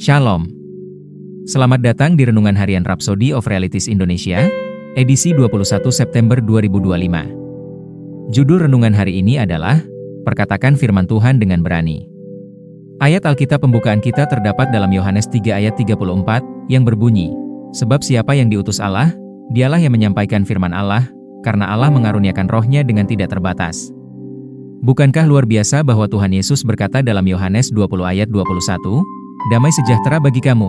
Shalom. Selamat datang di Renungan Harian Rhapsody of Realities Indonesia, edisi 21 September 2025. Judul renungan hari ini adalah, Perkatakan Firman Tuhan dengan Berani. Ayat Alkitab pembukaan kita terdapat dalam Yohanes 3 ayat 34, yang berbunyi, Sebab siapa yang diutus Allah, dialah yang menyampaikan firman Allah, karena Allah mengaruniakan rohnya dengan tidak terbatas. Bukankah luar biasa bahwa Tuhan Yesus berkata dalam Yohanes 20 ayat 21, Damai sejahtera bagi kamu.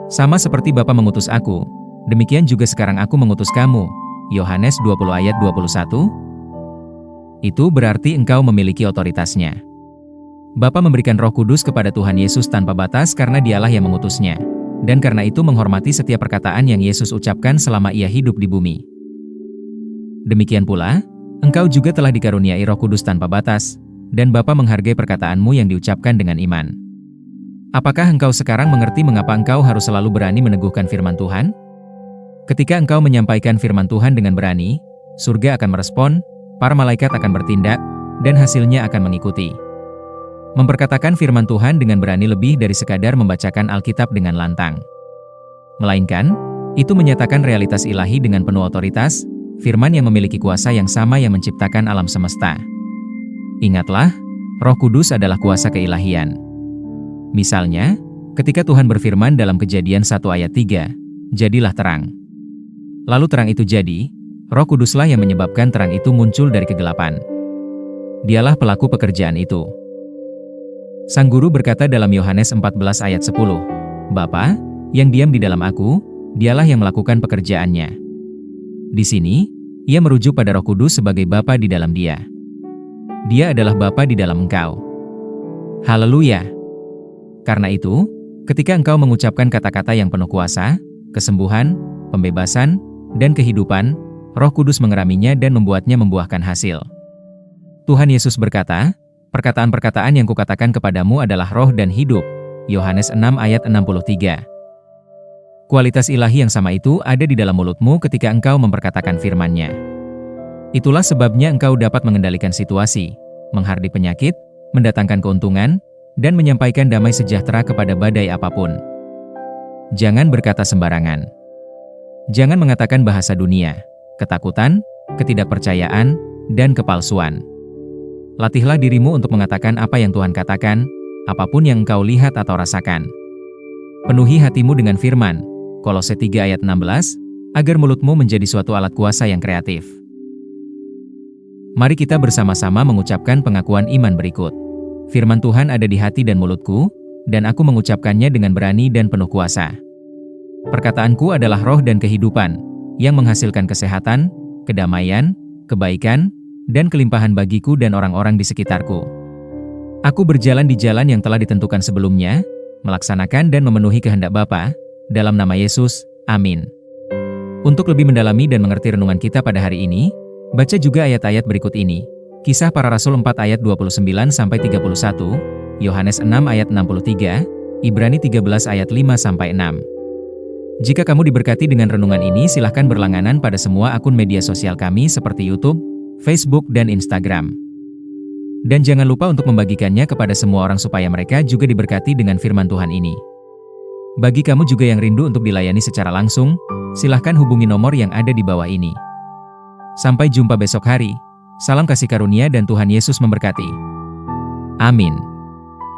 Sama seperti Bapa mengutus aku, demikian juga sekarang aku mengutus kamu. Yohanes 20 ayat 21. Itu berarti engkau memiliki otoritasnya. Bapa memberikan Roh Kudus kepada Tuhan Yesus tanpa batas karena dialah yang mengutusnya. Dan karena itu menghormati setiap perkataan yang Yesus ucapkan selama ia hidup di bumi. Demikian pula, engkau juga telah dikaruniai Roh Kudus tanpa batas, dan Bapa menghargai perkataanmu yang diucapkan dengan iman. Apakah engkau sekarang mengerti mengapa engkau harus selalu berani meneguhkan firman Tuhan? Ketika engkau menyampaikan firman Tuhan dengan berani, surga akan merespon, para malaikat akan bertindak, dan hasilnya akan mengikuti. Memperkatakan firman Tuhan dengan berani lebih dari sekadar membacakan Alkitab dengan lantang. Melainkan, itu menyatakan realitas ilahi dengan penuh otoritas, firman yang memiliki kuasa yang sama yang menciptakan alam semesta. Ingatlah, Roh Kudus adalah kuasa keilahian. Misalnya, ketika Tuhan berfirman dalam Kejadian 1 ayat 3, jadilah terang. Lalu terang itu jadi, Roh Kuduslah yang menyebabkan terang itu muncul dari kegelapan. Dialah pelaku pekerjaan itu. Sang Guru berkata dalam Yohanes 14 ayat 10, Bapa, yang diam di dalam aku, dialah yang melakukan pekerjaannya. Di sini, ia merujuk pada Roh Kudus sebagai Bapa di dalam dia. Dia adalah Bapa di dalam engkau. Haleluya! Karena itu, ketika engkau mengucapkan kata-kata yang penuh kuasa, kesembuhan, pembebasan, dan kehidupan, Roh Kudus mengeraminya dan membuatnya membuahkan hasil. Tuhan Yesus berkata, perkataan-perkataan yang kukatakan kepadamu adalah roh dan hidup. Yohanes 6 ayat 63. Kualitas ilahi yang sama itu ada di dalam mulutmu ketika engkau memperkatakan firman-Nya. Itulah sebabnya engkau dapat mengendalikan situasi, menghardik penyakit, mendatangkan keuntungan, dan menyampaikan damai sejahtera kepada badai apapun. Jangan berkata sembarangan. Jangan mengatakan bahasa dunia, ketakutan, ketidakpercayaan, dan kepalsuan. Latihlah dirimu untuk mengatakan apa yang Tuhan katakan, apapun yang engkau lihat atau rasakan. Penuhi hatimu dengan firman, Kolose 3 ayat 16, agar mulutmu menjadi suatu alat kuasa yang kreatif. Mari kita bersama-sama mengucapkan pengakuan iman berikut. Firman Tuhan ada di hati dan mulutku, dan aku mengucapkannya dengan berani dan penuh kuasa. Perkataanku adalah roh dan kehidupan, yang menghasilkan kesehatan, kedamaian, kebaikan, dan kelimpahan bagiku dan orang-orang di sekitarku. Aku berjalan di jalan yang telah ditentukan sebelumnya, melaksanakan dan memenuhi kehendak Bapa, dalam nama Yesus, amin. Untuk lebih mendalami dan mengerti renungan kita pada hari ini, baca juga ayat-ayat berikut ini. Kisah Para Rasul 4 ayat 29-31, Yohanes 6 ayat 63, Ibrani 13 ayat 5-6. Jika kamu diberkati dengan renungan ini, silahkan berlangganan pada semua akun media sosial kami seperti YouTube, Facebook, dan Instagram. Dan jangan lupa untuk membagikannya kepada semua orang supaya mereka juga diberkati dengan firman Tuhan ini. Bagi kamu juga yang rindu untuk dilayani secara langsung, silahkan hubungi nomor yang ada di bawah ini. Sampai jumpa besok hari. Salam kasih karunia dan Tuhan Yesus memberkati. Amin.